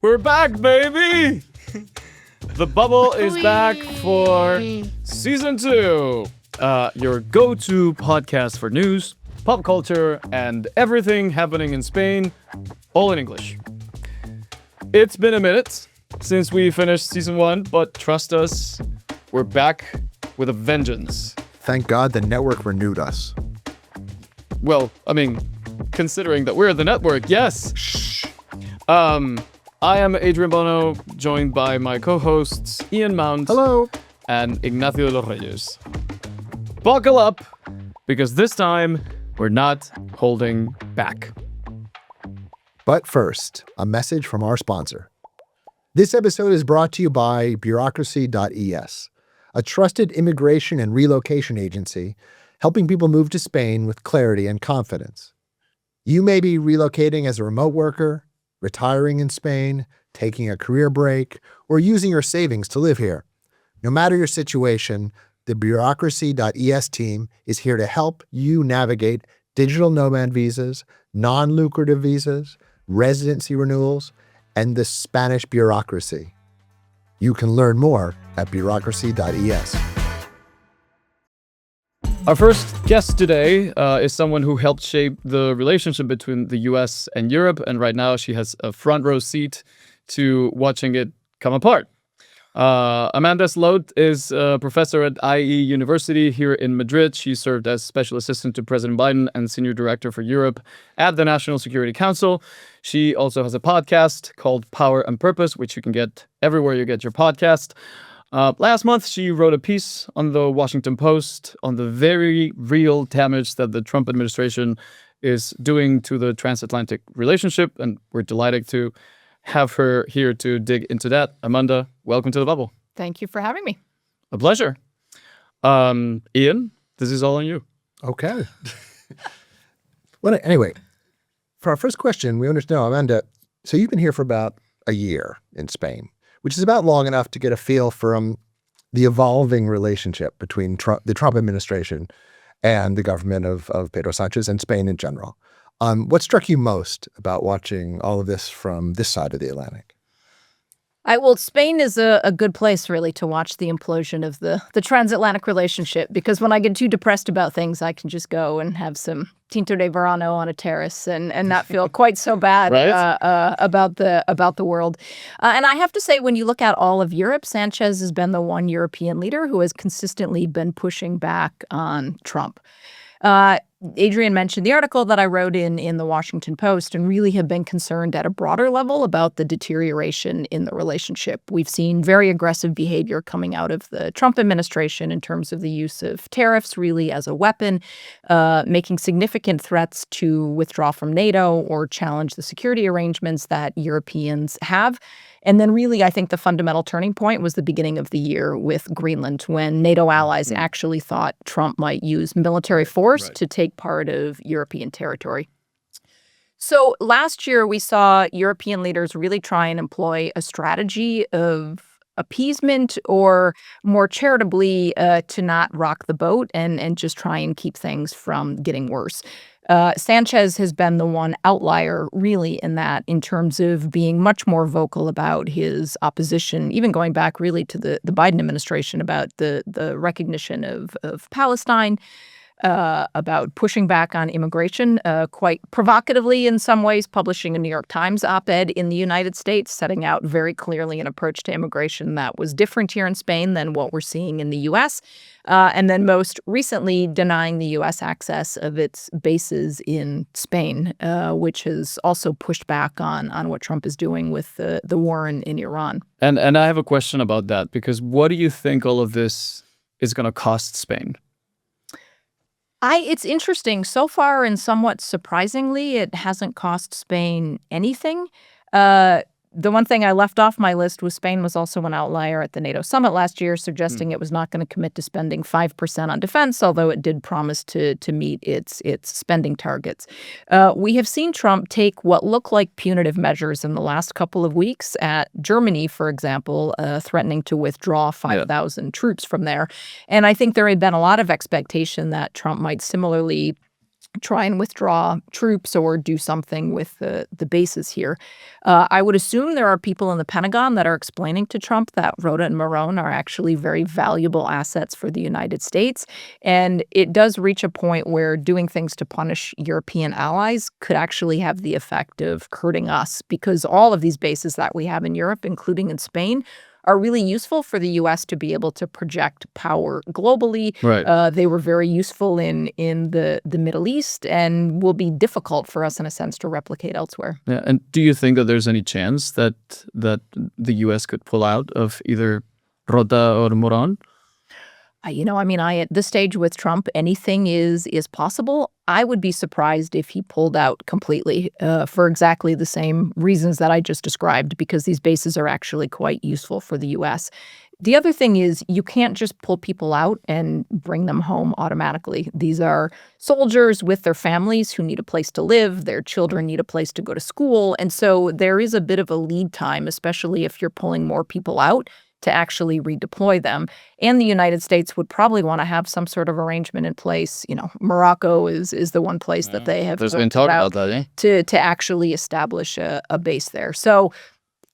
We're back, baby! The Bubble is back for Season 2. Your go-to podcast for news, pop culture, and everything happening in Spain, all in English. It's been a minute since we finished Season 1, but trust us, we're back with a vengeance. Thank God the network renewed us. Well, I mean, considering that we're the network, yes! Shh. I am Adrian Bono, joined by my co-hosts Ian Mount. Hello. And Ignacio Reyes. Buckle up, because this time we're not holding back. But first, a message from our sponsor. This episode is brought to you by bureaucracy.es, a trusted immigration and relocation agency helping people move to Spain with clarity and confidence. You may be relocating as a remote worker, retiring in Spain, taking a career break, or using your savings to live here. No matter your situation, the bureaucracy.es team is here to help you navigate digital nomad visas, non-lucrative visas, residency renewals, and the Spanish bureaucracy. You can learn more at bureaucracy.es. Our first guest today is someone who helped shape the relationship between the US and Europe, and right now she has a front row seat to watching it come apart. Amanda Sloat is a professor at IE University here in Madrid. She served as special assistant to President Biden and senior director for Europe at the National Security Council. She also has a podcast called Power and Purpose, which you can get everywhere you get your podcast. Last month, she wrote a piece on the Washington Post on the very real damage that the Trump administration is doing to the transatlantic relationship, and we're delighted to have her here to dig into that. Amanda, welcome to The Bubble. Thank you for having me. A pleasure. Ian, this is all on you. Okay. Well, anyway, for our first question, we want to know, Amanda, so you've been here for about a year in Spain, which is about long enough to get a feel from the evolving relationship between the Trump administration and the government of Pedro Sánchez and Spain in general. What struck you most about watching all of this from this side of the Atlantic? Well, Spain is a good place, really, to watch the implosion of the transatlantic relationship, because when I get too depressed about things, I can just go and have some Tinto de Verano on a terrace and not feel quite so bad right? about the world. And I have to say, when you look at all of Europe, Sanchez has been the one European leader who has consistently been pushing back on Trump. Adrian mentioned the article that I wrote in the Washington Post and really have been concerned at a broader level about the deterioration in the relationship. We've seen very aggressive behavior coming out of the Trump administration in terms of the use of tariffs really as a weapon, making significant threats to withdraw from NATO or challenge the security arrangements that Europeans have. And then really, I think the fundamental turning point was the beginning of the year with Greenland, when NATO allies actually thought Trump might use military force to take part of European territory. So last year, we saw European leaders really try and employ a strategy of appeasement, or more charitably, to not rock the boat and just try and keep things from getting worse. Sanchez has been the one outlier, really, in terms of being much more vocal about his opposition, even going back really to the Biden administration, about the recognition of Palestine, about pushing back on immigration, quite provocatively in some ways, publishing a New York Times op-ed in the United States, setting out very clearly an approach to immigration that was different here in Spain than what we're seeing in the U.S., and then most recently denying the U.S. access of its bases in Spain, which has also pushed back on what Trump is doing with the war in Iran. And I have a question about that, because what do you think all of this is going to cost Spain? It's interesting. So far, and somewhat surprisingly, it hasn't cost Spain anything. The one thing I left off my list was Spain was also an outlier at the NATO summit last year, suggesting it was not going to commit to spending 5% on defense, although it did promise to meet its spending targets. We have seen Trump take what look like punitive measures in the last couple of weeks at Germany, for example, threatening to withdraw 5,000 troops from there. And I think there had been a lot of expectation that Trump might similarly try and withdraw troops or do something with the bases here. I would assume there are people in the Pentagon that are explaining to Trump that Rota and Marone are actually very valuable assets for the United States. And it does reach a point where doing things to punish European allies could actually have the effect of hurting us, because all of these bases that we have in Europe, including in Spain, are really useful for the U.S. to be able to project power globally. Right. They were very useful in the Middle East and will be difficult for us, in a sense, to replicate elsewhere. Yeah. And do you think that there's any chance that the U.S. could pull out of either Rota or Moron? At this stage with Trump, anything is possible. I would be surprised if he pulled out completely for exactly the same reasons that I just described, because these bases are actually quite useful for the U.S. The other thing is you can't just pull people out and bring them home automatically. These are soldiers with their families who need a place to live. Their children need a place to go to school. And so there is a bit of a lead time, especially if you're pulling more people out, to actually redeploy them. And the United States would probably want to have some sort of arrangement in place. Morocco is the one place that they have There's been talk about that, eh? to actually establish a base there. So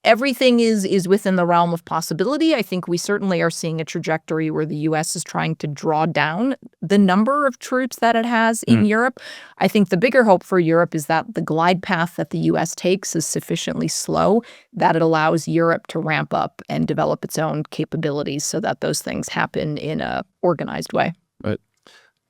everything is within the realm of possibility. I think we certainly are seeing a trajectory where the U.S. is trying to draw down the number of troops that it has in Europe. I think the bigger hope for Europe is that the glide path that the U.S. takes is sufficiently slow that it allows Europe to ramp up and develop its own capabilities so that those things happen in a organized way. Right.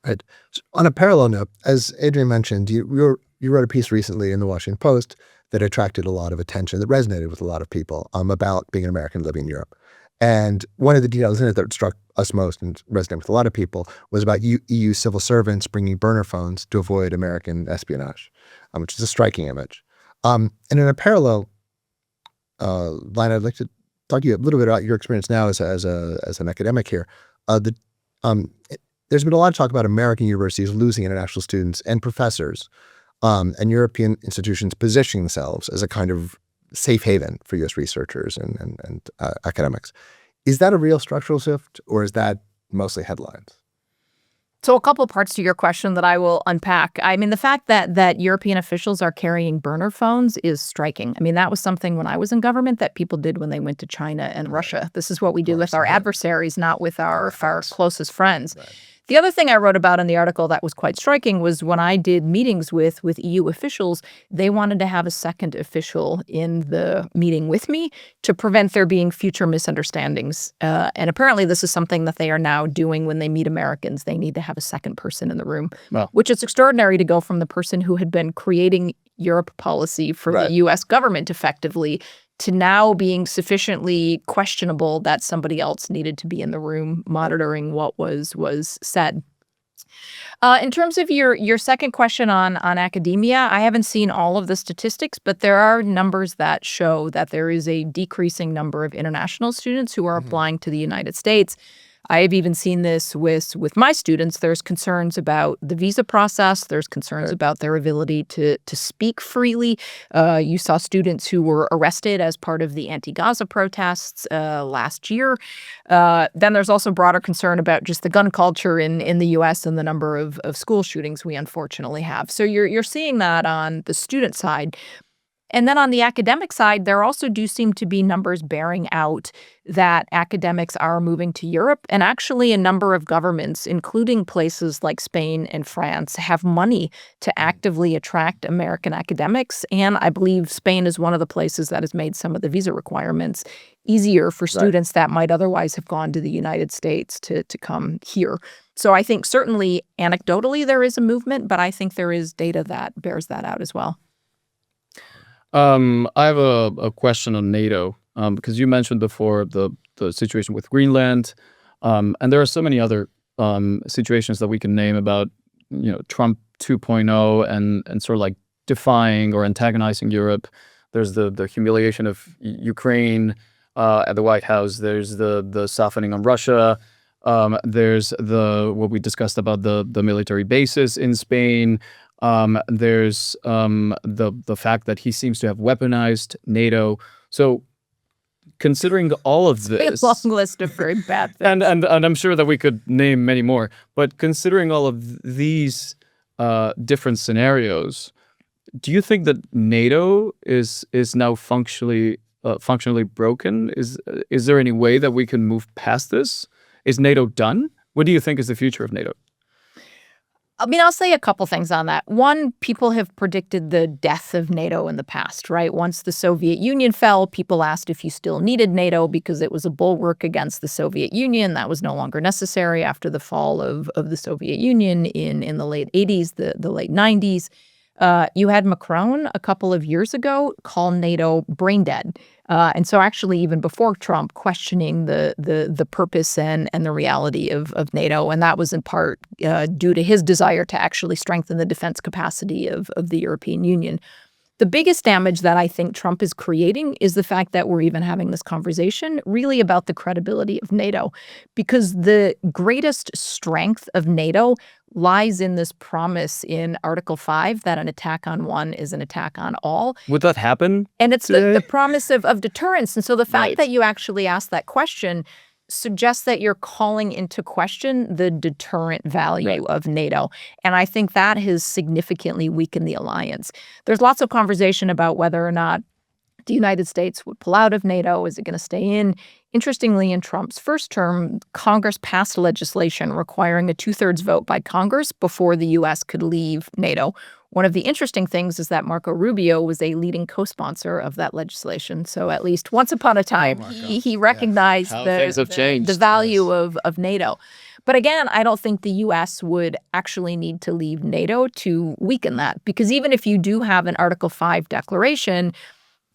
Right. So on a parallel note, as Adrian mentioned, you wrote a piece recently in the Washington Post that attracted a lot of attention, that resonated with a lot of people about being an American living in Europe. And one of the details in it that struck us most and resonated with a lot of people was about EU civil servants bringing burner phones to avoid American espionage, which is a striking image. And in a parallel line, I'd like to talk to you a little bit about your experience now as an academic here. There's been a lot of talk about American universities losing international students and professors, and European institutions positioning themselves as a kind of safe haven for U.S. researchers and academics. Is that a real structural shift, or is that mostly headlines? So a couple parts to your question that I will unpack. I mean, the fact that European officials are carrying burner phones is striking. I mean, that was something when I was in government that people did when they went to China and Russia. This is what we do with our adversaries, not with our closest friends. Right. The other thing I wrote about in the article that was quite striking was when I did meetings with EU officials, they wanted to have a second official in the meeting with me to prevent there being future misunderstandings. And apparently this is something that they are now doing when they meet Americans. They need to have a second person in the room, which is extraordinary to go from the person who had been creating Europe policy for the U.S. government effectively to now being sufficiently questionable that somebody else needed to be in the room monitoring what was said. In terms of your second question on academia, I haven't seen all of the statistics, but there are numbers that show that there is a decreasing number of international students who are applying to the United States. I have even seen this with my students. There's concerns about the visa process. There's concerns about their ability to speak freely. You saw students who were arrested as part of the anti-Gaza protests last year. Then there's also broader concern about just the gun culture in the U.S. and the number of school shootings we unfortunately have. So you're seeing that on the student side. And then on the academic side, there also do seem to be numbers bearing out that academics are moving to Europe. And actually a number of governments, including places like Spain and France, have money to actively attract American academics. And I believe Spain is one of the places that has made some of the visa requirements easier for students that might otherwise have gone to the United States to come here. So I think certainly anecdotally there is a movement, but I think there is data that bears that out as well. I have a question on NATO, because you mentioned before the situation with Greenland, and there are so many other situations that we can name about, Trump 2.0 and sort of like defying or antagonizing Europe. There's the humiliation of Ukraine at the White House. There's the softening on Russia. There's what we discussed about the military bases in Spain. There's the fact that he seems to have weaponized NATO. So considering all of this, a long list of very bad things. And I'm sure that we could name many more, but considering all of these different scenarios, do you think that NATO is now functionally broken? Is there any way that we can move past this? Is NATO done? What do you think is the future of NATO? I mean, I'll say a couple things on that. One, people have predicted the death of NATO in the past, right? Once the Soviet Union fell, people asked if you still needed NATO because it was a bulwark against the Soviet Union. That was no longer necessary after the fall of the Soviet Union in the late 80s, the late 90s. You had Macron a couple of years ago call NATO brain dead. And so actually even before Trump, questioning the purpose and the reality of NATO. And that was in part due to his desire to actually strengthen the defense capacity of the European Union. The biggest damage that I think Trump is creating is the fact that we're even having this conversation really about the credibility of NATO, because the greatest strength of NATO lies in this promise in Article 5 that an attack on one is an attack on all. Would that happen? And it's the promise of deterrence. And so the fact Right. that you actually asked that question suggests that you're calling into question the deterrent value Right. of NATO. And I think that has significantly weakened the alliance. There's lots of conversation about whether or not the United States would pull out of NATO. Is it going to stay in? Interestingly, in Trump's first term, Congress passed legislation requiring a 2/3 vote by Congress before the U.S. could leave NATO. One of the interesting things is that Marco Rubio was a leading co-sponsor of that legislation. So at least once upon a time, he recognized How things have changed. the value of NATO. But again, I don't think the U.S. would actually need to leave NATO to weaken that, because even if you do have an Article 5 declaration,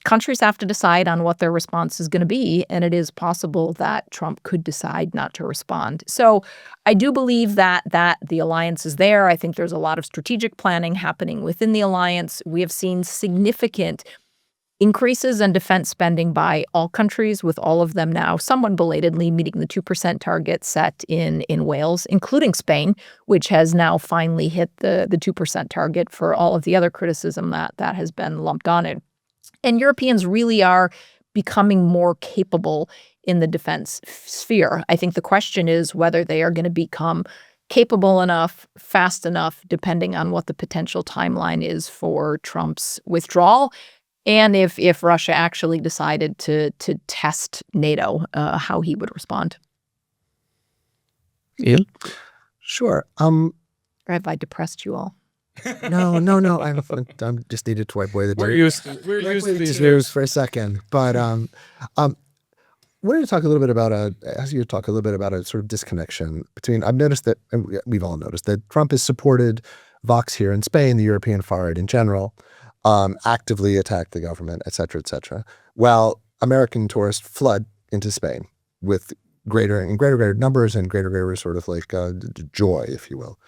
countries have to decide on what their response is going to be, and it is possible that Trump could decide not to respond. So I do believe that the alliance is there. I think there's a lot of strategic planning happening within the alliance. We have seen significant increases in defense spending by all countries, with all of them now somewhat belatedly meeting the 2% target set in Wales, including Spain, which has now finally hit the 2% target for all of the other criticism that has been lumped on it. And Europeans really are becoming more capable in the defense sphere. I think the question is whether they are going to become capable enough, fast enough, depending on what the potential timeline is for Trump's withdrawal, and if Russia actually decided to test NATO, how he would respond. Ian? Sure. Or have I depressed you all? No. I'm just needed to wipe away the dirt. We're used to these news for a second, but wanted to talk a little bit about ask you to talk a little bit about a sort of disconnection between. I've noticed that, and we've all noticed that Trump has supported Vox here in Spain, the European far right in general, actively attacked the government, et cetera, while American tourists flood into Spain with greater numbers and greater sort of like joy, if you will.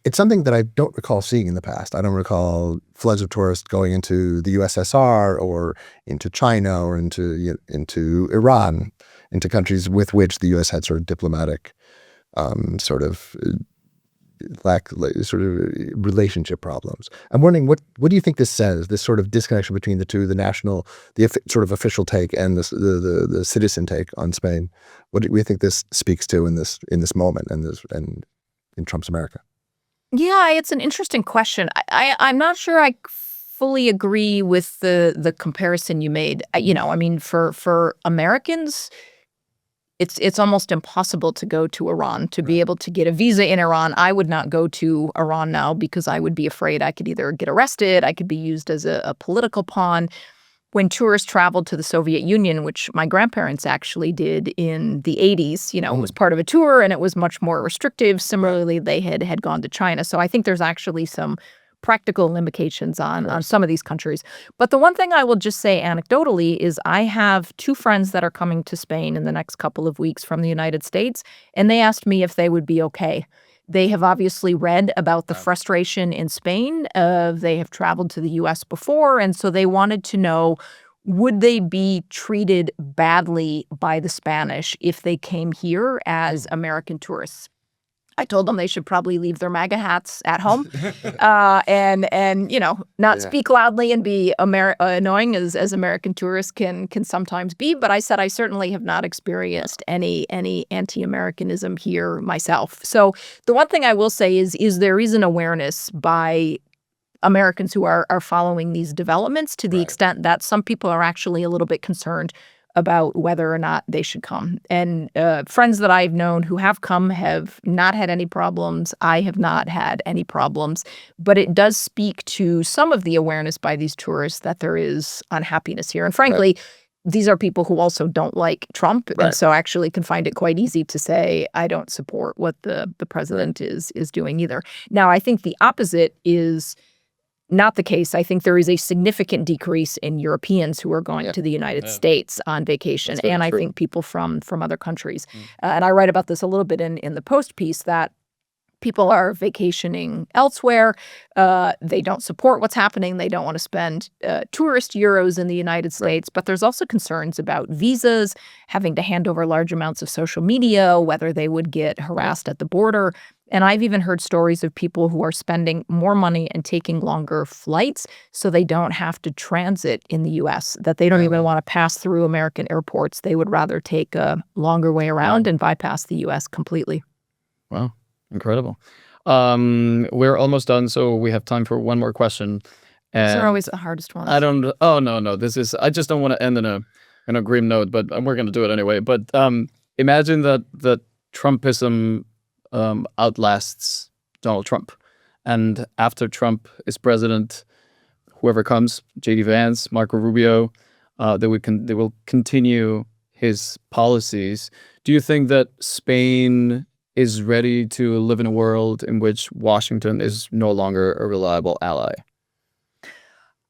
It's something that I don't recall seeing in the past. I don't recall floods of tourists going into the USSR or into China or into Iran, into countries with which the U.S. had sort of diplomatic relationship problems. I'm wondering what do you think this says? This sort of disconnection between the two, the sort of official take and the citizen take on Spain. What do you think this speaks to in this moment and in Trump's America? Yeah, it's an interesting question. I'm not sure I fully agree with the comparison you made. I mean, for Americans, it's almost impossible to go to Iran, to be able to get a visa in Iran. I would not go to Iran now because I would be afraid I could either get arrested, I could be used as a political pawn. When tourists traveled to the Soviet Union, which my grandparents actually did in the 80s, it was part of a tour and it was much more restrictive. Similarly, they had gone to China. So I think there's actually some practical limitations on some of these countries. But the one thing I will just say anecdotally is I have two friends that are coming to Spain in the next couple of weeks from the United States, and they asked me if they would be okay. They have obviously read about the frustration in Spain. They have traveled to the U.S. before, and so they wanted to know, would they be treated badly by the Spanish if they came here as American tourists? I told them they should probably leave their MAGA hats at home, and not speak loudly and be annoying as American tourists can sometimes be. But I said I certainly have not experienced any anti-Americanism here myself. So the one thing I will say is there is an awareness by Americans who are following these developments to the extent that some people are actually a little bit concerned about whether or not they should come. And friends that I've known who have come have not had any problems. I have not had any problems. But it does speak to some of the awareness by these tourists that there is unhappiness here. And frankly, these are people who also don't like Trump, and so actually can find it quite easy to say, I don't support what the president is doing either. Now, I think the opposite is not the case. I think there is a significant decrease in Europeans who are going to the United States on vacation, and I think people from other countries. And I write about this a little bit in the Post piece that people are vacationing elsewhere. They don't support what's happening. They don't want to spend tourist euros in the United States. But there's also concerns about visas, having to hand over large amounts of social media, whether they would get harassed at the border. And I've even heard stories of people who are spending more money and taking longer flights so they don't have to transit in the U.S., that they don't even want to pass through American airports. They would rather take a longer way around and bypass the U.S. completely. Wow. Incredible. We're almost done, so we have time for one more question. These are always the hardest ones. No. I just don't want to end in a grim note, but we're going to do it anyway. But imagine that Trumpism outlasts Donald Trump. And after Trump is president, whoever comes, J.D. Vance, Marco Rubio, they will continue his policies. Do you think that Spain is ready to live in a world in which Washington is no longer a reliable ally?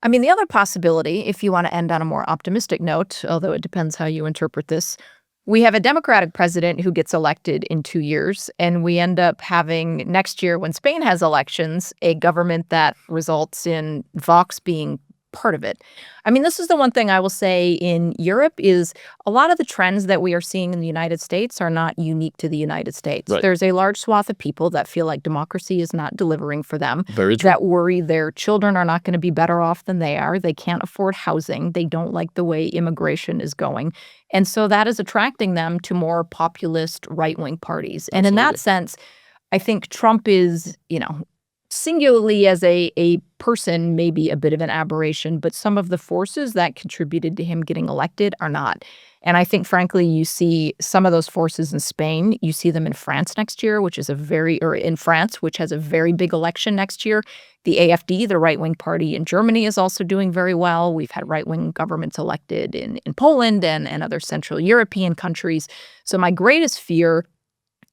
I mean, the other possibility, if you want to end on a more optimistic note, although it depends how you interpret this, we have a Democratic president who gets elected in 2 years, and we end up having next year, when Spain has elections, a government that results in Vox being part of it. I mean, this is the one thing I will say in Europe is a lot of the trends that we are seeing in the United States are not unique to the United States. Right. There's a large swath of people that feel like democracy is not delivering for them, Very true. that worry their children are not going to be better off than they are. They can't afford housing. They don't like the way immigration is going. And so that is attracting them to more populist right-wing parties. And in that sense, I think Trump is, singularly as a person, maybe a bit of an aberration, but some of the forces that contributed to him getting elected are not. And I think, frankly, you see some of those forces in Spain. You see them in France next year, which has a very big election next year. The AfD, the right-wing party in Germany, is also doing very well. We've had right-wing governments elected in Poland and other Central European countries. So my greatest fear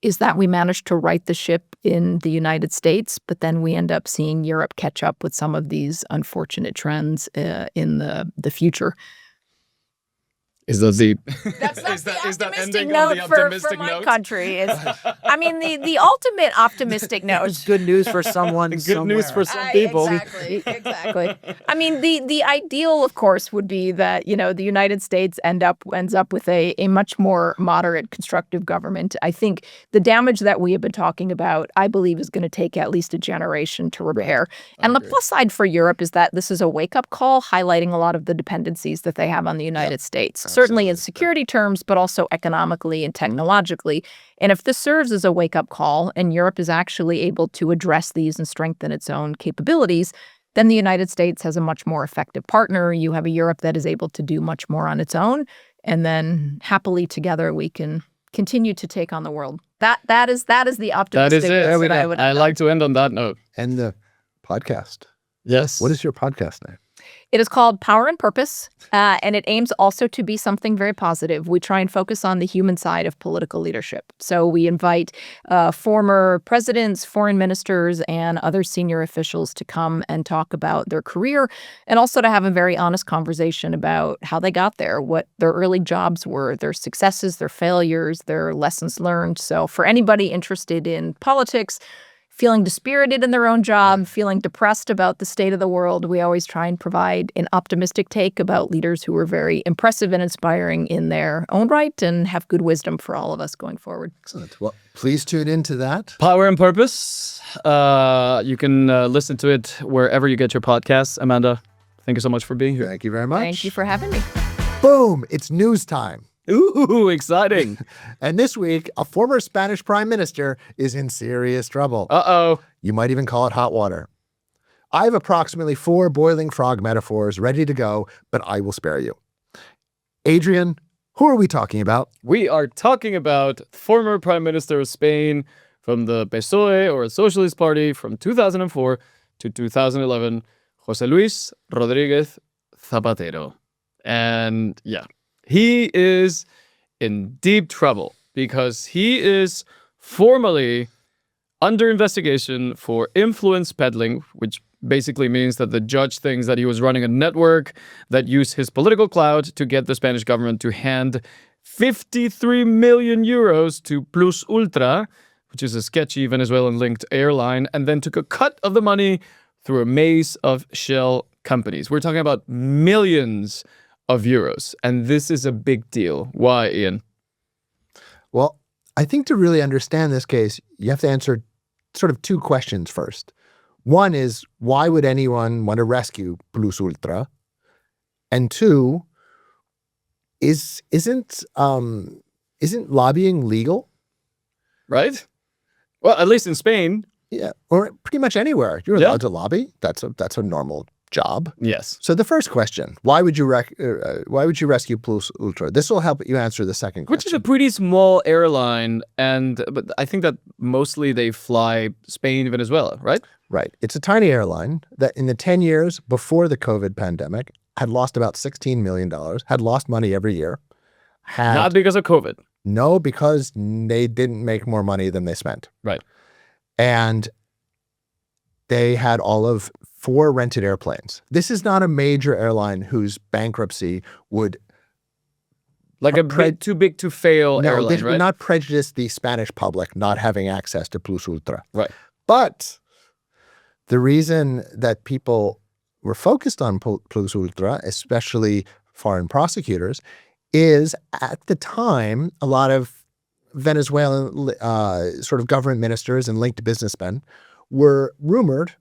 is that we manage to right the ship in the United States, but then we end up seeing Europe catch up with some of these unfortunate trends in the future. Is that the That's the optimistic ending on note the optimistic for my note? country. I mean, the ultimate optimistic note. It's good news for someone Good news for some people? Exactly. I mean, the ideal, of course, would be that, the United States ends up with a much more moderate, constructive government. I think the damage that we have been talking about, I believe, is going to take at least a generation to repair. And the plus side for Europe is that this is a wake-up call highlighting a lot of the dependencies that they have on the United States. Certainly in security terms, but also economically and technologically. And if this serves as a wake-up call and Europe is actually able to address these and strengthen its own capabilities, then the United States has a much more effective partner. You have a Europe that is able to do much more on its own. And then happily together we can continue to take on the world. That is the optimistic. That is it. I like to end on that note. And the podcast. Yes. What is your podcast name? It is called Power and Purpose, and it aims also to be something very positive. We try and focus on the human side of political leadership. So we invite former presidents, foreign ministers, and other senior officials to come and talk about their career, and also to have a very honest conversation about how they got there, what their early jobs were, their successes, their failures, their lessons learned. So for anybody interested in politics, feeling dispirited in their own job, feeling depressed about the state of the world, we always try and provide an optimistic take about leaders who were very impressive and inspiring in their own right and have good wisdom for all of us going forward. Excellent. Well, please tune into that. Power and Purpose. You can listen to it wherever you get your podcasts. Amanda, thank you so much for being here. Thank you very much. Thank you for having me. Boom! It's news time. Ooh, exciting. And this week, a former Spanish prime minister is in serious trouble. Uh-oh. You might even call it hot water. I have approximately 4 boiling frog metaphors ready to go, but I will spare you. Adrian, who are we talking about? We are talking about former Prime Minister of Spain from the PSOE, or Socialist Party, from 2004 to 2011, José Luis Rodríguez Zapatero. And yeah, he is in deep trouble because he is formally under investigation for influence peddling, which basically means that the judge thinks that he was running a network that used his political clout to get the Spanish government to hand 53 million euros to Plus Ultra, which is a sketchy Venezuelan-linked airline, and then took a cut of the money through a maze of shell companies. We're talking about millions of euros, and this is a big deal. Why, Ian? Well, I think to really understand this case, you have to answer sort of 2 questions first. One is, why would anyone want to rescue Plus Ultra? And 2, isn't lobbying legal? Right? Well, at least in Spain. Yeah, or pretty much anywhere. You're allowed to lobby. That's a normal job. Yes. So the first question, why would you rescue Plus Ultra? This will help you answer the second question. Which is a pretty small airline, but I think that mostly they fly Spain, Venezuela, right? Right. It's a tiny airline that in the 10 years before the COVID pandemic had lost about $16 million, had lost money every year. Not because of COVID. No, because they didn't make more money than they spent. Right. And they had all of 4 rented airplanes. This is not a major airline whose bankruptcy would like a bit too big to fail airline, this right? would not prejudice the Spanish public not having access to Plus Ultra. Right. But the reason that people were focused on Plus Ultra, especially foreign prosecutors, is at the time, a lot of Venezuelan sort of government ministers and linked businessmen were rumored,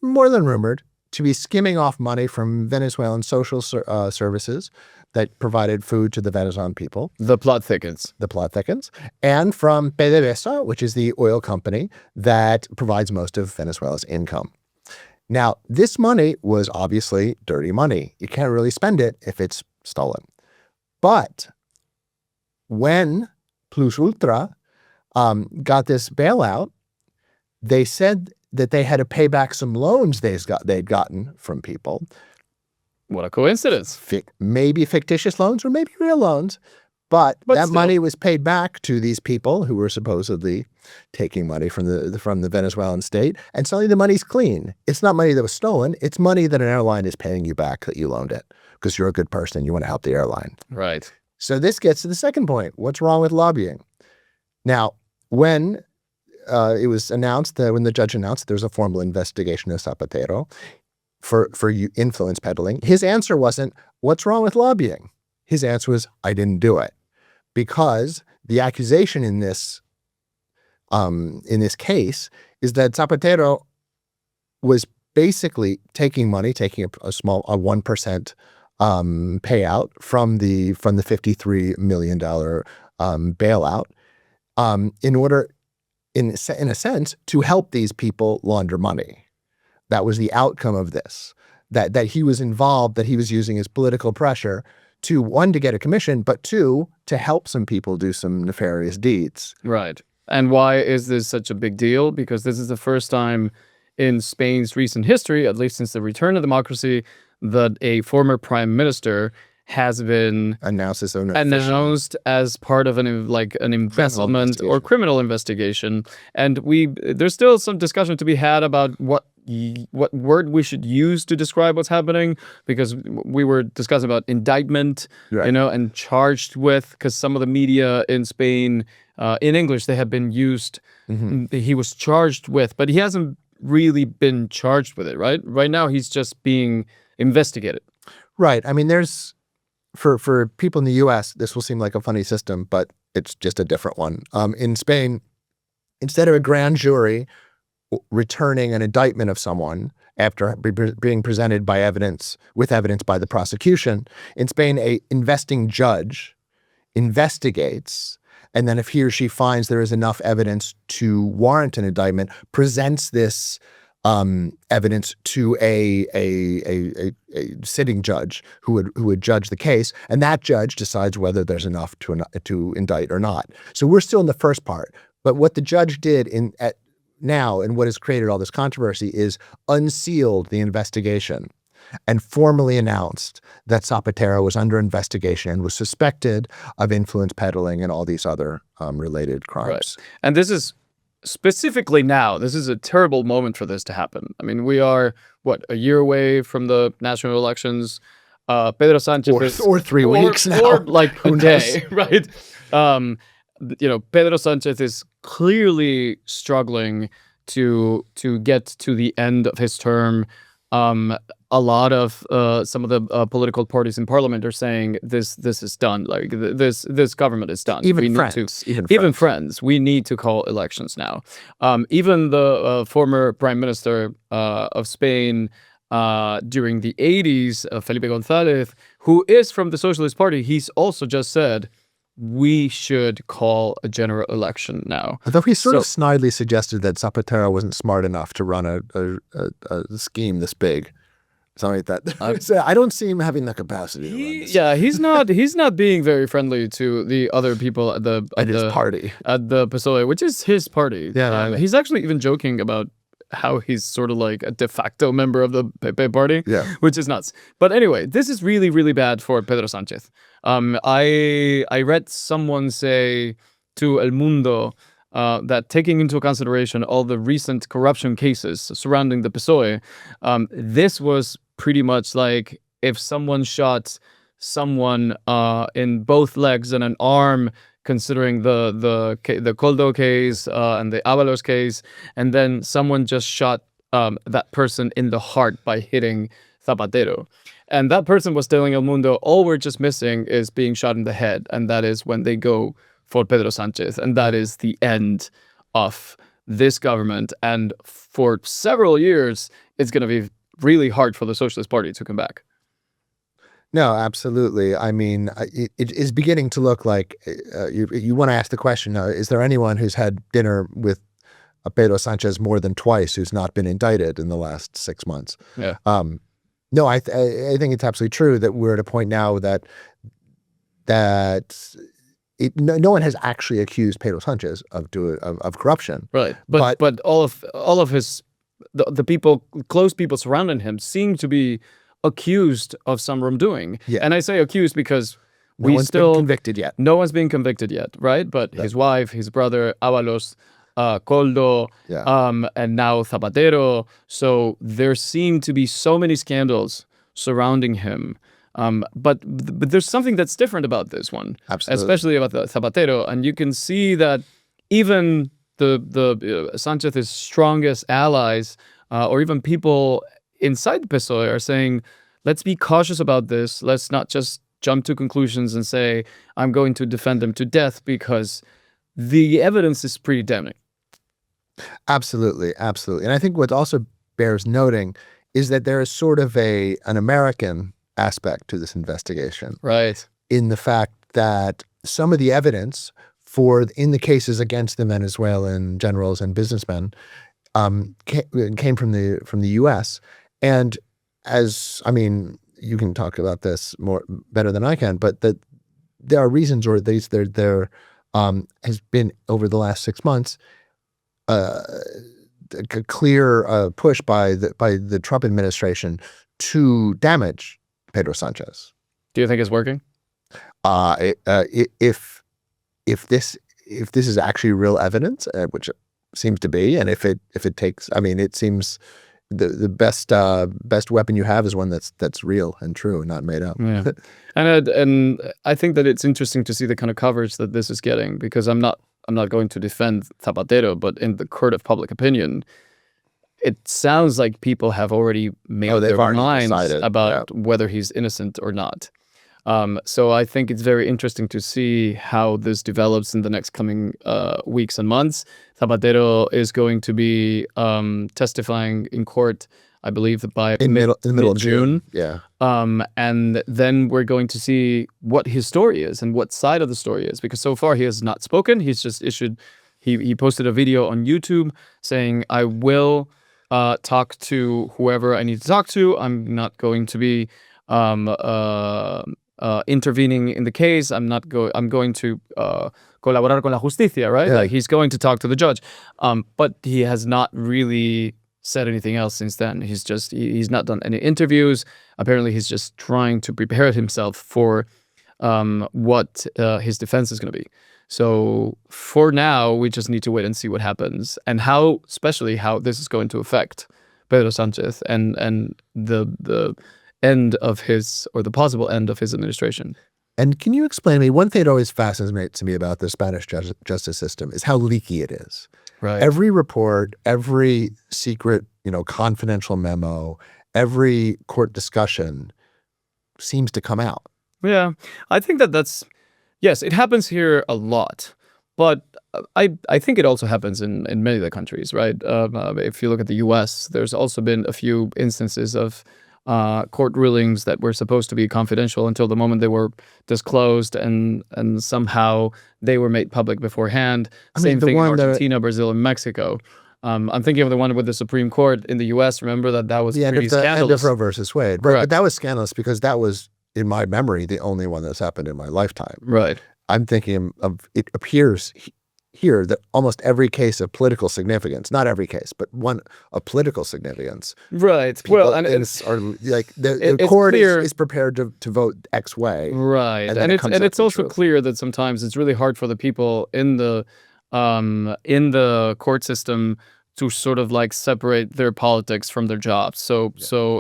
more than rumored, to be skimming off money from Venezuelan social services that provided food to the Venezuelan people. The plot thickens. The plot thickens. And from PDVSA, which is the oil company that provides most of Venezuela's income. Now, this money was obviously dirty money. You can't really spend it if it's stolen. But when Plus Ultra got this bailout, they said that they had to pay back some loans they'd gotten from people. What a coincidence. Maybe fictitious loans or maybe real loans. But that still, money was paid back to these people who were supposedly taking money from the Venezuelan state. And suddenly the money's clean. It's not money that was stolen. It's money that an airline is paying you back that you loaned it because you're a good person. You want to help the airline. Right. So this gets to the second point. What's wrong with lobbying? Now, when it was announced that when the judge announced there was a formal investigation of Zapatero for influence peddling, his answer wasn't, what's wrong with lobbying? His answer was, I didn't do it. Because the accusation in this case is that Zapatero was basically taking money, taking a 1% payout from the $53 million bailout in order, in a sense, to help these people launder money. That was the outcome of this, that he was involved, that he was using his political pressure to, 1, to get a commission, but 2, to help some people do some nefarious deeds. Right. And why is this such a big deal? Because this is the first time in Spain's recent history, at least since the return of democracy, that a former prime minister has been announced as part of an embezzlement or criminal investigation. And there's still some discussion to be had about what word we should use to describe what's happening, because we were discussing about indictment, right, and charged with, because some of the media in Spain in English, they have been used. Mhm. He was charged with, but he hasn't really been charged with it, right? Right now, he's just being investigated. Right. I mean, there's for people in the U.S., this will seem like a funny system, but it's just a different one. In Spain, instead of a grand jury returning an indictment of someone after being presented by evidence by the prosecution, in Spain, a investing judge investigates, and then if he or she finds there is enough evidence to warrant an indictment, presents this evidence to a sitting judge who would judge the case, and that judge decides whether there's enough to indict or not. So we're still in the first part, but what the judge did now, and what has created all this controversy, is unsealed the investigation and formally announced that Zapatero was under investigation and was suspected of influence peddling and all these other related crimes. Right. And this is specifically now, this is a terrible moment for this to happen. I mean, we are, a year away from the national elections. Pedro Sánchez Or 3 weeks now. Or like Who a knows? day, right? Pedro Sánchez is clearly struggling to get to the end of his term. A lot of some of the political parties in parliament are saying this is done. Like this government is done. Even friends. We need to call elections now. Even the former prime minister of Spain during the 80s, Felipe González, who is from the Socialist Party, he's also just said, we should call a general election now. Although he sort of snidely suggested that Zapatero wasn't smart enough to run a scheme this big. Something like that. I don't see him having the capacity to run this. Yeah, he's not being very friendly to the other people at his party. At the PSOE, which is his party. Yeah. He's actually even joking about how he's sort of like a de facto member of the Pepe party, which is nuts. But anyway, this is really, really bad for Pedro Sánchez. I read someone say to El Mundo that taking into consideration all the recent corruption cases surrounding the PSOE, this was pretty much like if someone shot someone in both legs and an arm, considering the Coldo case and the Ábalos case, and then someone just shot that person in the heart by hitting Zapatero. And that person was telling El Mundo, all we're just missing is being shot in the head, and that is when they go for Pedro Sánchez, and that is the end of this government. And for several years, it's going to be really hard for the Socialist Party to come back. No, absolutely. I mean, it is beginning to look like you want to ask the question, is there anyone who's had dinner with Pedro Sánchez more than twice who's not been indicted in the last 6 months? Yeah. No, I think it's absolutely true that we're at a point now that no one has actually accused Pedro Sánchez of corruption. Right. But all of his the people, close people surrounding him, seem to be accused of some wrongdoing. Yeah. And I say accused because no one's been convicted yet. No one's been convicted yet, right? But his wife, his brother, Ábalos, Coldo, and now Zapatero. So there seem to be so many scandals surrounding him. But there's something that's different about this one. Absolutely. Especially about the Zapatero. And you can see that even the Sánchez's strongest allies, or even people inside the PSOE, are saying, let's be cautious about this. Let's not just jump to conclusions and say, I'm going to defend him to death, because the evidence is pretty damning. Absolutely. Absolutely. And I think what also bears noting is that there is sort of an American aspect to this investigation. Right. In the fact that some of the evidence in the cases against the Venezuelan generals and businessmen came from the U.S. And you can talk about this better than I can, but that there are reasons, or at least there has been over the last 6 months a clear push by the Trump administration to damage Pedro Sánchez. Do you think it's working? If this is actually real evidence, which it seems to be, and if it takes, it seems the best weapon you have is one that's real and true and not made up. Yeah. And I think that it's interesting to see the kind of coverage that this is getting, because I'm not going to defend Zapatero, but in the court of public opinion, it sounds like people have already made they've their already minds decided, about whether he's innocent or not. So I think it's very interesting to see how this develops in the next coming weeks and months. Zapatero is going to be testifying in court, I believe, by in the middle of June. Yeah. And then we're going to see what his story is and what side of the story is, because so far he has not spoken. He's just issued, he posted a video on YouTube saying, I will talk to whoever I need to talk to. I'm not going to be intervening in the case. I'm going to colaborar con la justicia, right? Yeah. Like, he's going to talk to the judge. But he has not really said anything else since then. He's not done any interviews. Apparently he's just trying to prepare himself for what his defense is going to be. So for now, we just need to wait and see what happens, and especially how this is going to affect Pedro Sánchez and the end of his, or the possible end of his administration. And can you explain to me, one thing that always fascinates me about the Spanish justice system is how leaky it is. Right. Every report, every secret, confidential memo, every court discussion seems to come out. Yeah, I think that's, yes, it happens here a lot, but I think it also happens in many of the countries, right? If you look at the US, there's also been a few instances of court rulings that were supposed to be confidential until the moment they were disclosed, and somehow they were made public beforehand. Same thing in Argentina, Brazil, and Mexico. I'm thinking of the one with the Supreme Court in the U.S. Remember that was pretty scandalous. End of Roe versus Wade. Right. But that was scandalous because that was, in my memory, the only one that's happened in my lifetime. Right. I'm thinking of, it appears here that almost every case of political significance, not every case, but one of political significance. Right. Well, and it's like the court is prepared to vote X way. Right. And it's also clear that sometimes it's really hard for the people in the court system to sort of like separate their politics from their jobs. So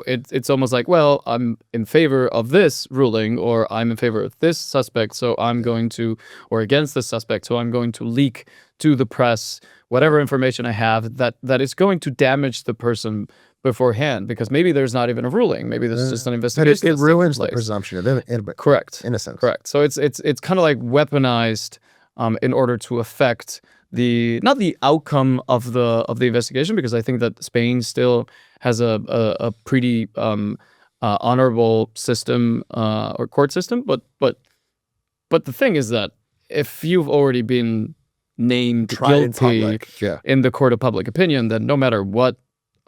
it's almost like, well, I'm in favor of this ruling, or I'm in favor of this suspect, so I'm going to, or against this suspect, so I'm going to leak to the press whatever information I have that is going to damage the person beforehand, because maybe there's not even a ruling. Maybe there's just an investigation. It ruins the presumption of innocence. Correct. So it's kind of like weaponized in order to affect not the outcome of the investigation, because I think that Spain still has a pretty honorable system or court system, but the thing is that if you've already been named guilty in the court of public opinion, then no matter what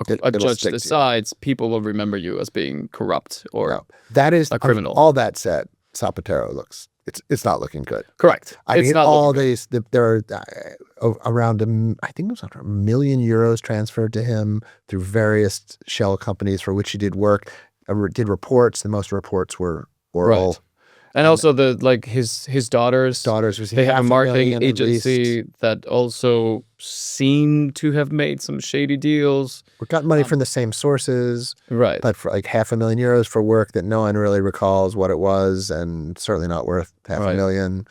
a judge decides, people will remember you as being corrupt or that is a criminal. All that said, Zapatero it's not looking good. Correct. I mean, all these, there are around, I think it was €1 million transferred to him through various shell companies for which he did work, did reports. The most reports were oral. Right. And also his daughters, they have a marketing agency that also seem to have made some shady deals. We got money from the same sources. Right. But for like €500,000 for work that no one really recalls what it was, and certainly not worth $500,000.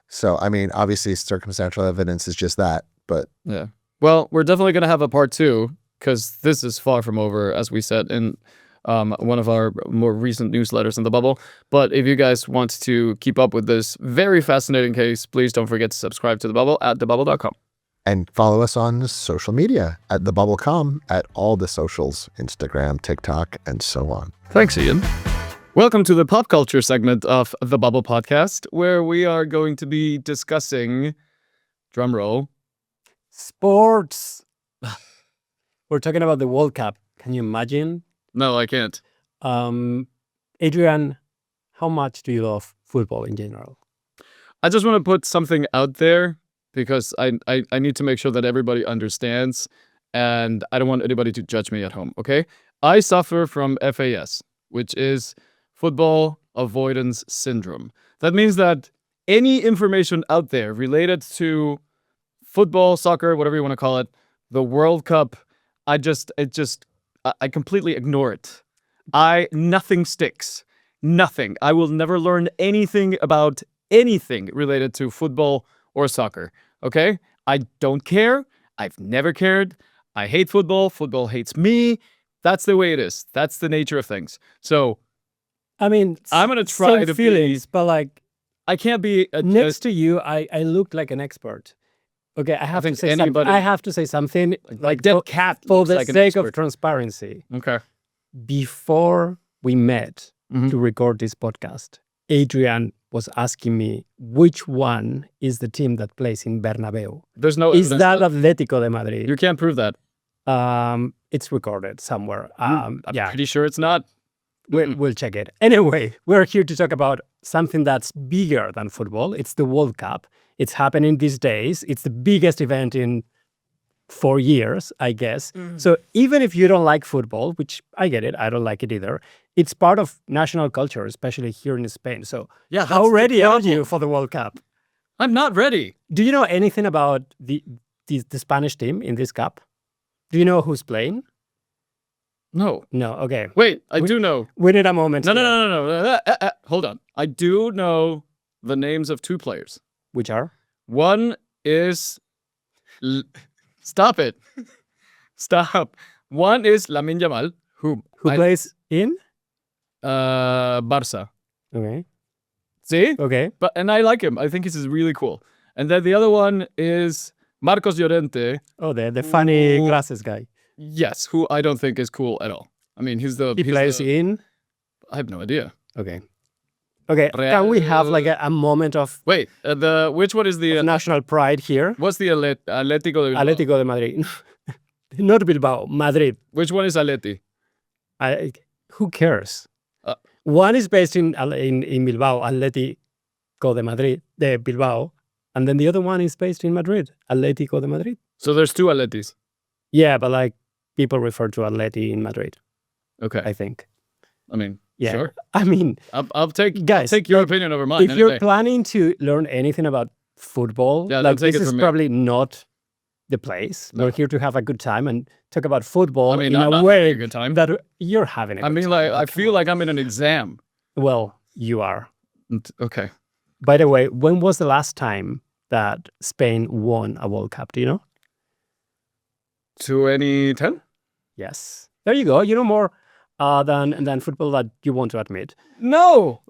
So, I mean, obviously circumstantial evidence is just that, but. Yeah. Well, we're definitely going to have a part 2, because this is far from over, as we said in one of our more recent newsletters in The Bubble. But if you guys want to keep up with this very fascinating case, please don't forget to subscribe to The Bubble at thebubble.com. And follow us on social media at thebubble.com, at all the socials, Instagram, TikTok, and so on. Thanks, Ian. Welcome to the pop culture segment of The Bubble podcast, where we are going to be discussing, drumroll, sports. We're talking about the World Cup. Can you imagine? No, I can't. Adrián, how much do you love football in general? I just want to put something out there, because I need to make sure that everybody understands, and I don't want anybody to judge me at home, okay? I suffer from FAS, which is Football Avoidance Syndrome. That means that any information out there related to football, soccer, whatever you want to call it, the World Cup, I completely ignore it. Nothing sticks. Nothing. I will never learn anything about anything related to football or soccer. Okay? I don't care. I've never cared. I hate football. Football hates me. That's the way it is. That's the nature of things. So I mean, I'm gonna try same to feelings, but like I can't be next to you, I look like an expert. Okay, I have to think say anybody- something. I have to say something like dead cat for looks the like an sake of expert. transparency. Okay. Before we met Mhm. to record this podcast, Adrian was asking me which one is the team that plays in Bernabeu. There's no Is evidence that Atlético de Madrid? you can't prove that. It's recorded somewhere. I'm Yeah, pretty sure it's not. we'll check it. Anyway, we're here to talk about something that's bigger than football. It's the World Cup. It's happening these days. It's the biggest event in 4 years, I guess. So even if you don't like football, which I get it, I don't like it either, it's part of national culture, especially here in Spain. So Yeah, how ready are you for the World Cup? I'm not ready. Do you know anything about the Spanish team in this cup? Do you know who's playing? No. No, okay. Wait, I do know. We need a moment. No, no, here. no, no, no. Hold on. I do know the names of 2 players. Which are? One is... Stop it. Stop. One is Lamine Yamal, who Plays in? Barca. Okay. See? Okay. And I like him. I think he's really cool. And then the other one is Marcos Llorente. Oh, the funny glasses guy. Yes, who I don't think is cool at all. I mean, he's He plays in? I have no idea. Okay. Okay, can we have like a moment of Wait, which one is the national pride here? what's the Atletico de Bilbao? Atlético de Madrid. Not Bilbao, Madrid. Which one is Atleti? Who cares? Uh, One is based in Bilbao, Atlético de Madrid, de Bilbao, and then the other one is based in Madrid, Atlético de Madrid. So there's 2 Atletis. Yeah, but like people refer to Atleti in Madrid, Okay. I think. I mean, Yeah. sure. I mean, I'll take guys, take your opinion over mine. if any you're day. planning to learn anything about football, Yeah, like then take this it is from me. probably not the place. No. We're here to have a good time and talk about football I mean, in I'm a not way having a good time. that you're having a I good mean, time. like, I Come feel on. like I'm in an exam. Well, you are. Okay. By the way, when was the last time that Spain won a World Cup? Do you know? 2010? Yes. There you go. You know more than football that you want to admit. No.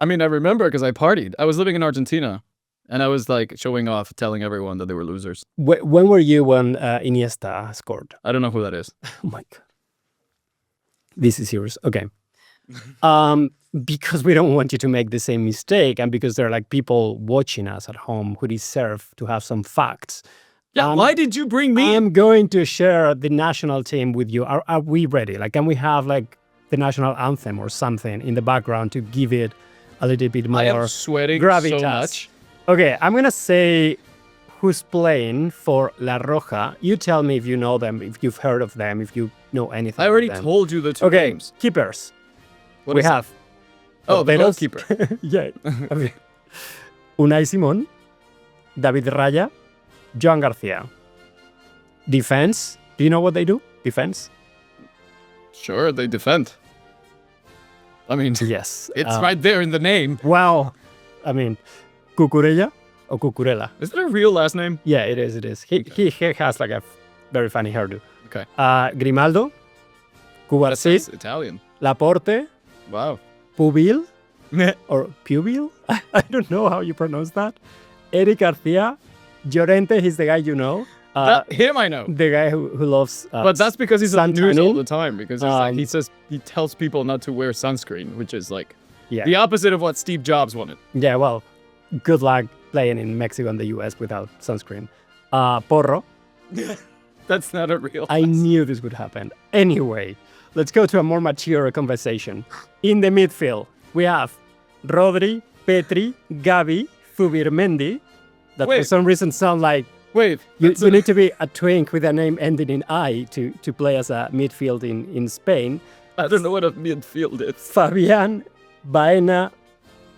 I mean, I remember because I partied. I was living in Argentina, and I was like showing off, telling everyone that they were losers. When were you when Iniesta scored? I don't know who that is. Oh my God. This is yours. Okay. Because we don't want you to make the same mistake and because there are like people watching us at home who deserve to have some facts. Yeah. Why did you bring me? I am going to share the national team with you. Are we ready? Like, can we have like the national anthem or something in the background to give it a little bit more I am sweating gravitas? so much. Okay, I'm going to say who's playing for La Roja. You tell me if you know them, if you've heard of them, if you know anything I already about them. told you the 2 Okay, names. keepers. What We is it? have. Oh, the Porteros. goalkeeper. Yeah. Okay. Unai Simón, David Raya, Joan Garcia. Defense. Do you know what they do? Defense? Sure, they defend. I mean, Yes. it's right there in the name. Wow. I mean, Cucurella or Cucurella? Is that a real last name? Yeah, it is. It is. He has like a very funny hairdo. Okay. Grimaldo, That's Cubarsí, Italian. Laporte, Wow. Pubil, or Pubil? I don't know how you pronounce that. Eric Garcia, Llorente, he's the guy you know. Him I know. The guy who loves. But that's because he's on the news all Santanin. the time. Because he's like, he tells people not to wear sunscreen, which is like Yeah. the opposite of what Steve Jobs wanted. Yeah, well, good luck playing in Mexico and the US without sunscreen. Porro. That's not a real. I knew this would happen. Anyway, let's go to a more mature conversation. In the midfield, we have Rodri, Petri, Gavi, Zubirmendi, that for Wait. some reason sound like Wait. you that's a- need to be a twink with a name ending in I to play as a midfield in Spain. I don't know what a midfield is. Fabian, Baena,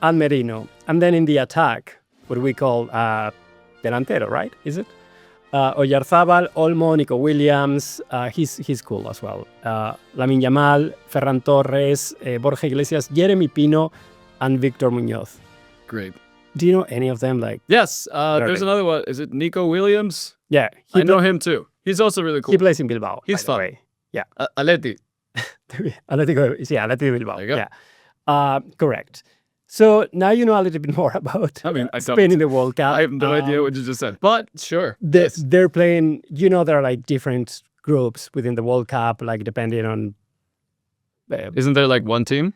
and Merino. And then in the attack, what we call delantero, right? Is it? Oyarzabal, Olmo, Nico Williams, he's cool as well. Lamine Yamal, Ferran Torres, Borja Iglesias, Jeremy Pino, and Victor Muñoz. Great. Do you know any of them? Like, Yes, there's another one. Is it Nico Williams? yeah, I know him too. He's also really cool. he plays in Bilbao. He's by the fun. way. Yeah, Atleti. Atletico Bilbao. There you go. Yeah, correct. So now you know a little bit more about I mean, I don't. Spain in the World Cup. I have no idea what you just said, but sure. They're playing. You know, there are like different groups within the World Cup, like depending on. Isn't there like one team?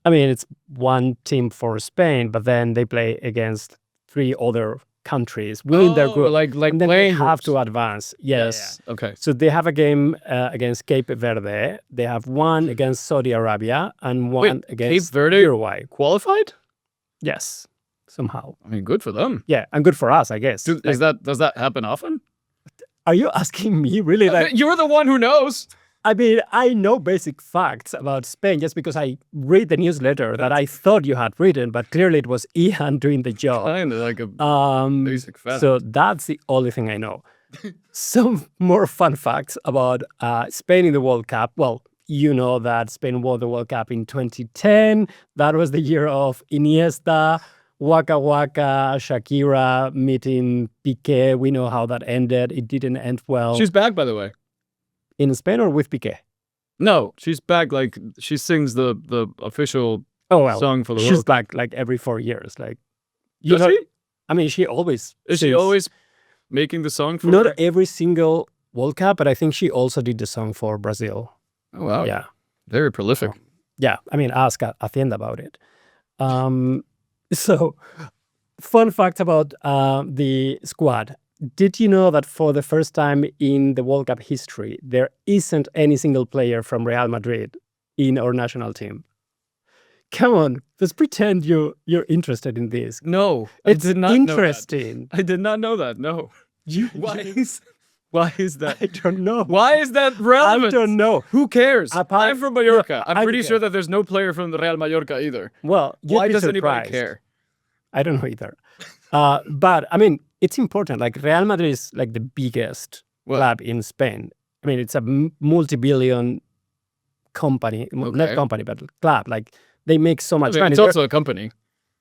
I mean, it's one team for Spain, but then they play against 3 other countries within their group. like And then they playing have groups. to advance. Yes. Okay. So they have a game against Cape Verde. They have one against Saudi Arabia and one against Cape Verde Uruguay. qualified? Yes, somehow. I mean, good for them. Yeah, and good for us, I guess. Does that happen often? Are you asking me really? Like, You're the one who knows. I mean, I know basic facts about Spain just because I read the newsletter that I thought you had written, but clearly it was Ian doing the job. Kind of like a basic fact. So that's the only thing I know. Some more fun facts about Spain in the World Cup. Well, you know that Spain won the World Cup in 2010. That was the year of Iniesta, Waka Waka, Shakira meeting Piqué. We know how that ended. It didn't end well. She's back, by the way. In Spain or with Piqué? No, she's back. Like she sings the official Oh, well, song for the she's World Cup. back like every 4 years. Like, Does she? I mean, she always Is she sings. always making the song for? Not every single World Cup, but I think she also did the song for Brazil. Oh wow. Yeah. Very prolific. Yeah, I mean, ask Hacienda about it. So, fun fact about the squad. Did you know that for the first time in the World Cup history, there isn't any single player from Real Madrid in our national team? Come on, let's pretend you're interested in this. No, It's I did not interesting. know that. I did not know that. No. Why is that? I don't know. Why is that I relevant? don't know. Who cares? Apart- I'm from Mallorca. No, I'm I pretty don't sure care. that there's no player from the Real Mallorca either. Well, you'd Why be does anybody surprised. care? I don't know either. But I mean, it's important. Like Real Madrid is like the biggest club in Spain. I mean, it's a multi-billion company, not Okay. company, but club. Like they make so much money. It's also a company.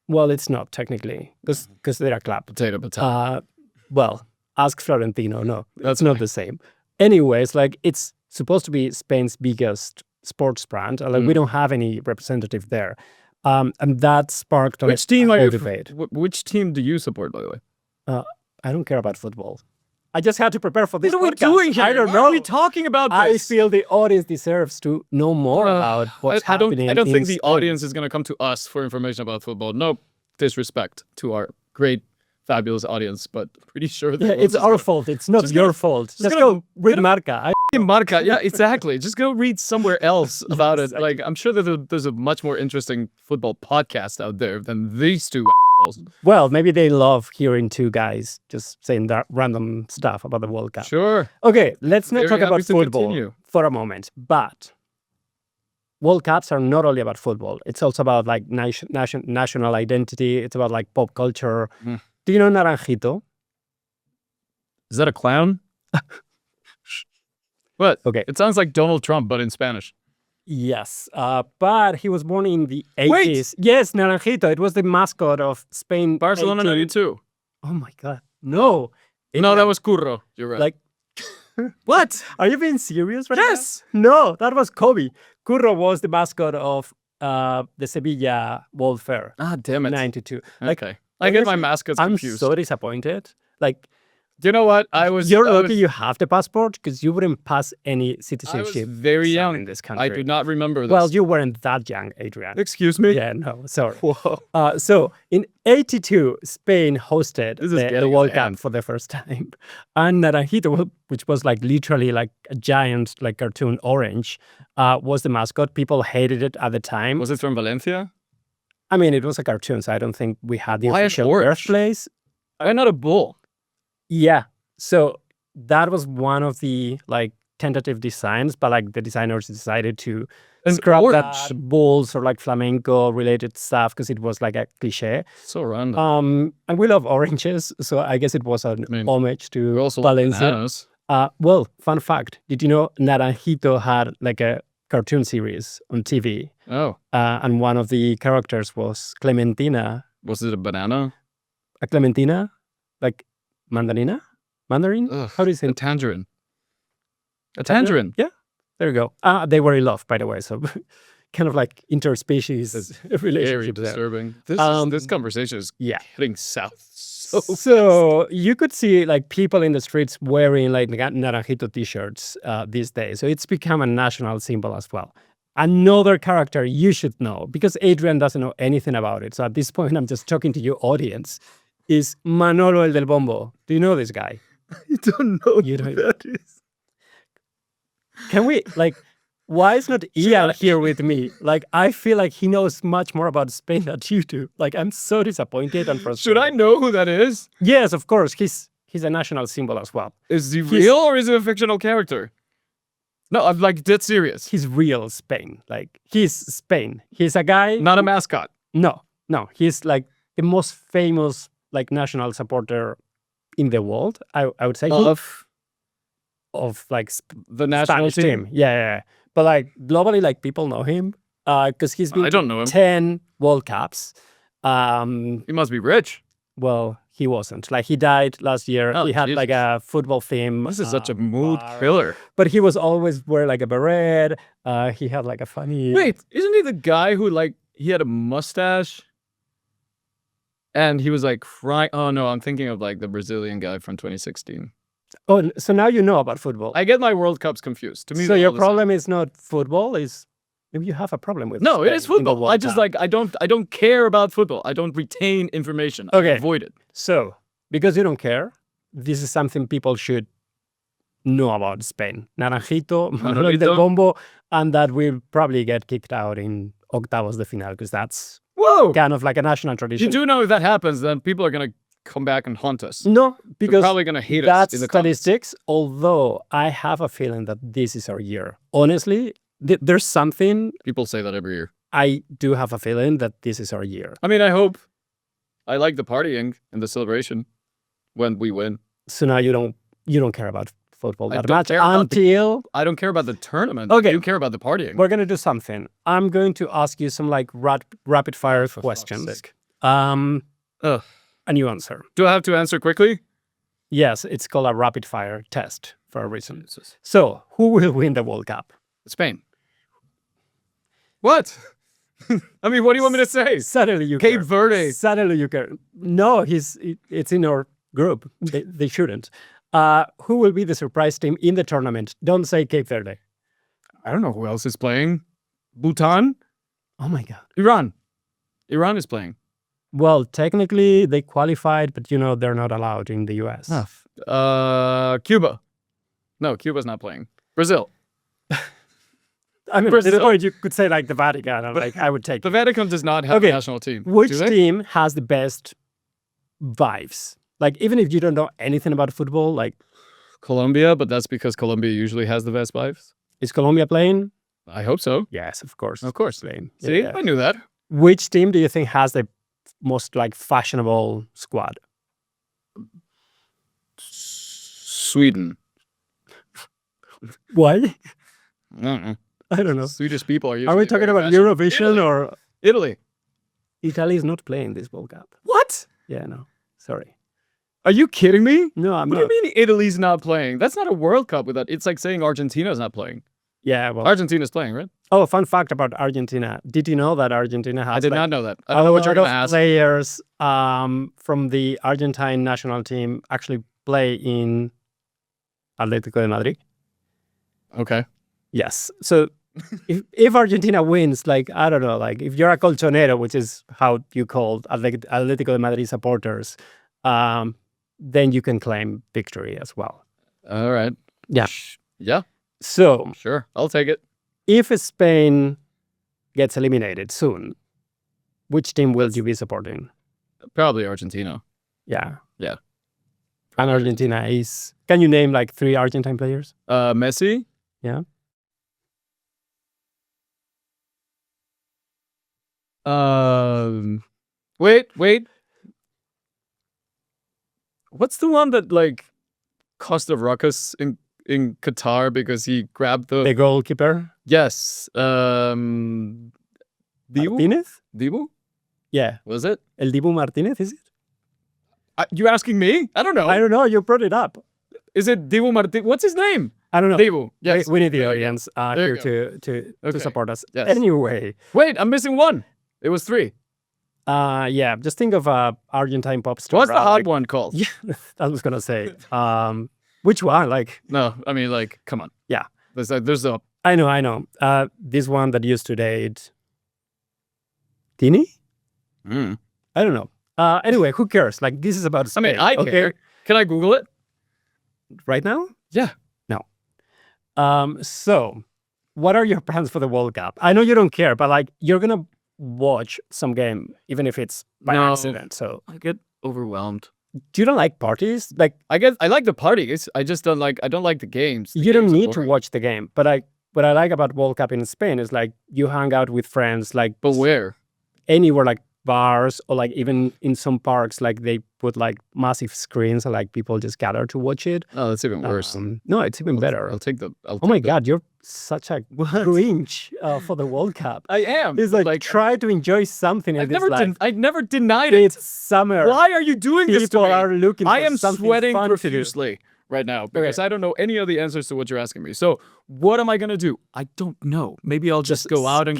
Well, it's not technically because they're a club. Potato, potato. Well, ask Florentino. No, that's not the same. Anyways, like it's supposed to be Spain's biggest sports brand. Like we don't have any representative there. And that sparked Which team a are whole you? debate. Which team do you support, by the way? I don't care about football. I just had to prepare for this. What are we podcast. doing here? I don't Why know. are we talking about I this? feel the audience deserves to know more about what's happening. I don't in think the Spain. audience is going to come to us for information about football. No disrespect to our great, fabulous audience, but pretty sure that Yeah, it's our fault. It's not just your gonna- fault. Just gonna- go read Marca. Marca. Yeah, exactly. Just go read somewhere else about it. Like, I'm sure that there's a much more interesting football podcast out there than these two assholes. Well, maybe they love hearing two guys just saying that random stuff about the World Cup. Sure. Okay, let's not Very talk happy about to football continue. for a moment. But World Cups are not only about football. It's also about like national identity. It's about like pop culture. Mm. Do you know Naranjito? Is that a clown? What? Okay. It sounds like Donald Trump, but in Spanish. Yes, but he was born in the 80s. Wait! Yes, Naranjito. It was the mascot of Spain. Barcelona 18 92. Oh my God. No. No, that was Curro. You're right. Like, what? are you being serious right Yes. now? No, that was Kobe. Curro was the mascot of the Sevilla World Fair. Ah, damn it. 92. Like, Okay. I get my honestly, mascots I'm confused. so disappointed. Like, Do you know what? you're lucky you have the passport because you wouldn't pass any I was citizenship very exam young. in this country. I do not remember this. Well, you weren't that young, Adrian. excuse me. Yeah, no, sorry. Whoa. So in 82, Spain hosted This is the getting World out of Cup hand. for the first time. And Naranjito, which was like literally like a giant like cartoon orange, was the mascot. People hated it at the time. Was it from Valencia? I mean, it was a cartoon, so I don't think we had the Why an official orange? birthplace. Why not a bull? Yeah. So that was one of the like tentative designs, but like the designers decided to And scrap orange. that bulls or like flamenco related stuff because it was like a cliche. So random. And we love oranges, so I guess it was an homage to We also like Valencia. bananas. Well, fun fact: did you know Naranjito had like a cartoon series on TV, Oh, and one of the characters was Clementina. was it a banana? A Clementina, like mandarina, mandarin. Ugh, How do you say a it? tangerine. A tangerine. Yeah, there you go. They were in love, by the way, so kind of like interspecies Very relationship there. disturbing. This conversation is Yeah. heading south. So you could see like people in the streets wearing like Naranjito t-shirts these days. So it's become a national symbol as well. Another character you should know, because Adrian doesn't know anything about it. So at this point, I'm just talking to your audience, is Manolo el del Bombo. Do you know this guy? You don't know You don't- who that is. Can we, like, why is not Ian here with me? Like, I feel like he knows much more about Spain than you do. Like, I'm so disappointed and frustrated. Should I know who that is? Yes, of course. He's a national symbol as well. Is he real or is he a fictional character? No, I'm like dead serious. He's real Spain. Like, he's Spain. He's a guy. Not a mascot. No. He's like the most famous like national supporter in the world. I would say of like The national Spanish team. Yeah. But like globally, like people know him because he's been I don't know him. 10 World Cups. He must be rich. Well, he wasn't. Like he died last year. Oh, he had Jesus. like a football theme. This is such a mood bar. killer. But he was always wear like a beret. He had like a funny. Wait, isn't he the guy who like he had a mustache? And he was like crying. Oh no, I'm thinking of like the Brazilian guy from 2016. Oh, so now you know about football. I get my World Cups confused. To me, So they're your all the same. problem is not football. Is maybe you have a problem with No, it is Spain in the football. World I just Cup. like I don't care about football. I don't retain information. Okay. I avoid it. So because you don't care, this is something people should know about Spain. Naranjito, Manolo del Manolito. Bombo, and that will probably get kicked out in octavos de final because that's Whoa! kind of like a national You tradition. do know if that happens, then people are gonna come back and haunt us. No, They're because probably gonna hate us that's in the comments. statistics. Although I have a feeling that this is our year. Honestly, there's something. People say that every year. I do have a feeling that this is our year. I mean, I hope. I like the partying and the celebration when we win. So now you don't care about football I that don't much care about until I don't care about the tournament. Okay. You care about the partying. we're gonna do something. I'm going to ask you some like rapid fire For fuck's questions. sake. And Ugh. you answer. Do I have to answer quickly? Yes, it's called a rapid fire test for a reason. So who will win the World Cup? Spain. What? I mean, what do you want me to say? Suddenly you Cape care. Verde. Suddenly you care. No, it's in our group. They shouldn't. Who will be the surprise team in the tournament? Don't say Cape Verde. I don't know who else is playing. Bhutan? Oh my God. Iran. Iran is playing. Well, technically they qualified, but you know they're not allowed in the US. Cuba. No, Cuba's not playing. Brazil. I mean, Brazil. or you could say like the Vatican. And, like I would take. The Vatican does not have Okay. a national team. Which Do they? team has the best vibes? Like even if you don't know anything about football, like Colombia, but that's because Colombia usually has the best vibes. is Colombia playing? I hope so. Yes, of course. Of course. Playing. See, Yeah. I knew that. Which team do you think has the most like fashionable squad? Sweden. Why? I don't know. I don't know. Swedish people are usually Are we talking very about fashionable. Eurovision or Italy. Italy is not playing this World Cup? What? Yeah, no. Sorry. Are you kidding me? No, I'm What not. do you mean Italy's not playing? That's not a World Cup without. It's like saying Argentina's not playing. Yeah, well. Argentina's playing, right? Oh, fun fact about Argentina. Did you know that Argentina has I did like, not know that. I a don't know what lot you're of gonna ask. players from the Argentine national team actually play in Atlético de Madrid? Okay. Yes. So if Argentina wins, like, I don't know, like if you're a colchonero, which is how you call Atlético de Madrid supporters, then you can claim victory as well. All right. Yeah. Yeah. So Sure. I'll take it. if Spain gets eliminated soon, which team will you be supporting? Probably Argentina. Yeah. Yeah. And Argentina is... Can you name like 3 Argentine players? Messi, Yeah. Wait. What's the one that like caused a ruckus in Qatar because he grabbed The goalkeeper, yes. Dibu? Martinez? Dibu? Yeah. Was it? El Dibu Martinez, is it? You asking me? I don't know. I don't know. You brought it up. Is it Dibu Martin? What's his name? I don't know. Dibu. Yes. We need the audience There you here to Okay. support us. Yes. Anyway, Wait, I'm missing one. It was 3. yeah, just think of Argentine pop star. What's the hard like- one called? Yeah, I was gonna say. Which one? Like, No, I mean like, come on. Yeah. There's a I know. This one that used to date Tini? I don't know. Anyway, who cares? Like, this is about I Spain. mean, I okay? care. Can I Google it? Right now? Yeah. No. So, what are your plans for the World Cup? I know you don't care, but like, you're gonna watch some game, even if it's by No. accident. So, I get overwhelmed. do you don't like parties? Like, I like the parties. I just don't like the games. The you don't games are need to boring. watch the game. But what I like about World Cup in Spain is like you hang out with friends, like But where? anywhere, like bars or like even in some parks, like they put like massive screens and like people just gather to watch it. Oh, that's even worse. No, it's even better. I'll take the. Oh my God, you're such a Grinch for the World Cup. I am. It's like try to enjoy something in this life. I never denied it. It's summer. Why are you doing this to People me? are looking for I am something sweating fun to do. profusely right now because I don't know any of the answers to what you're asking me. So what am I gonna do? I don't know. Maybe I'll just go out and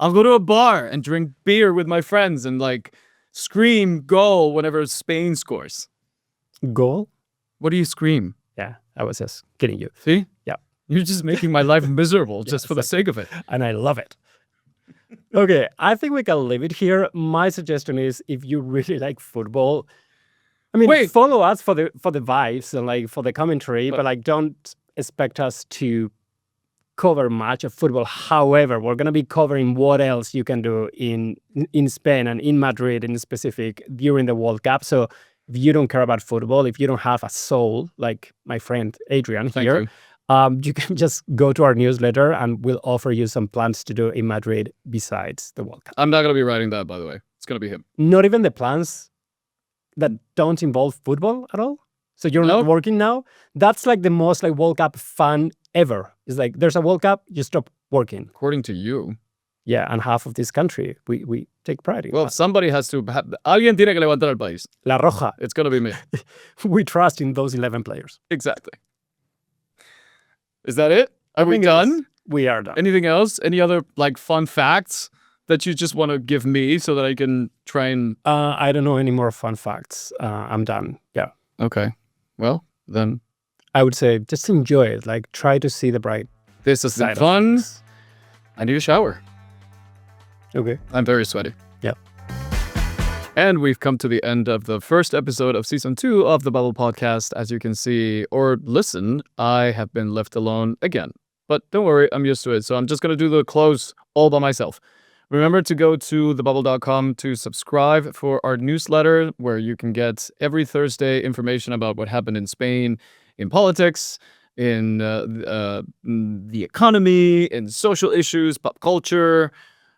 I'll go to a bar and drink beer with my friends and like scream goal whenever Spain scores. Goal? What do you scream? Yeah, I was just kidding you. See? Yeah. You're just making my life miserable just for the sake of it. And I love it. Okay, I think we can leave it here. My suggestion is if you really like football, I mean, Wait. follow us for the vibes and like for the commentary, but like don't expect us to cover much of football. However, we're gonna be covering what else you can do in Spain and in Madrid in specific during the World Cup. So if you don't care about football, if you don't have a soul like my friend Adrian Thank here, you. you can just go to our newsletter and we'll offer you some plans to do in Madrid besides the World Cup. I'm not gonna be writing that, by the way. It's gonna be him. Not even the plans that don't involve football at all. So you're not working now. That's like the most like World Cup fun ever. It's like there's a World Cup, you stop working. According to you. Yeah, and half of this country we take pride in. Well, somebody has to. Alguien tiene que levantar el país. La Roja. It's gonna be me. We trust in those 11 players. Exactly. Is that it? Are we done? We are done. Anything else? Any other like fun facts that you just want to give me so that I can try and? I don't know any more fun facts. I'm done. Yeah. Okay. Well, then I would say just enjoy it. Like try to see the bright this has been side of fun. things. I need a shower. Okay. I'm very sweaty. Yeah. And we've come to the end of the first episode of season 2 of the Bubble Podcast. As you can see or listen, I have been left alone again. But don't worry, I'm used to it. So I'm just going to do the close all by myself. Remember to go to thebubble.com to subscribe for our newsletter, where you can get every Thursday information about what happened in Spain, in politics, in the economy, in social issues, pop culture.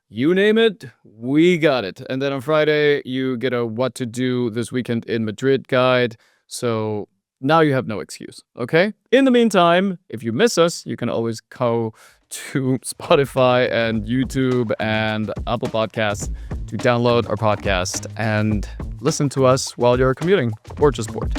You name it, we got it. And then on Friday, you get a what to do this weekend in Madrid guide. So now you have no excuse, okay? In the meantime, if you miss us, you can always go to Spotify and YouTube and Apple Podcasts to download our podcast and listen to us while you're commuting or just bored.